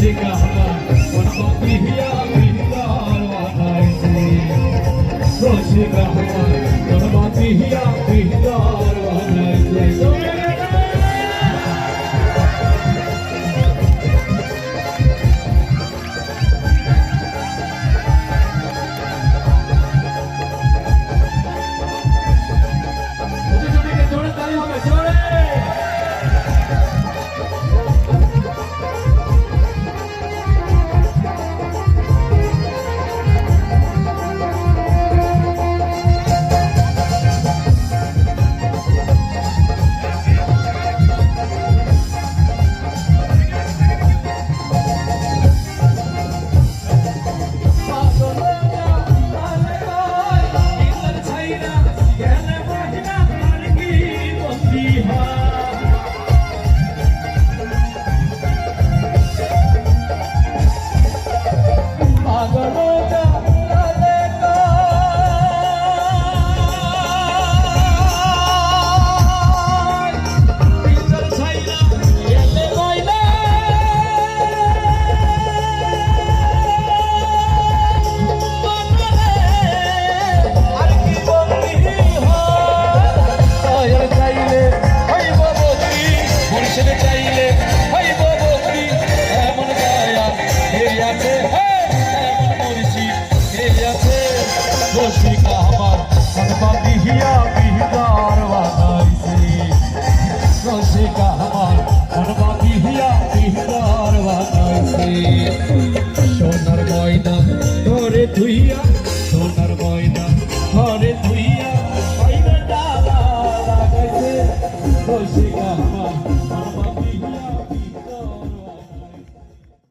রসিকা আমার মনমতি হিয়া বিদার বানাইছে রসিকা আমার মনমতি হিয়া বিদার বানাইছে রসিকা আমার মনমতি হিয়া বিদার বানাইছে রসিকা আমার মনমতি হিয়া বিদার বানাইছে সোনার ময়না ধরে ধুইয়া সোনার ময়না ধরে ধুইয়া লাগাইছে রসিকা আমার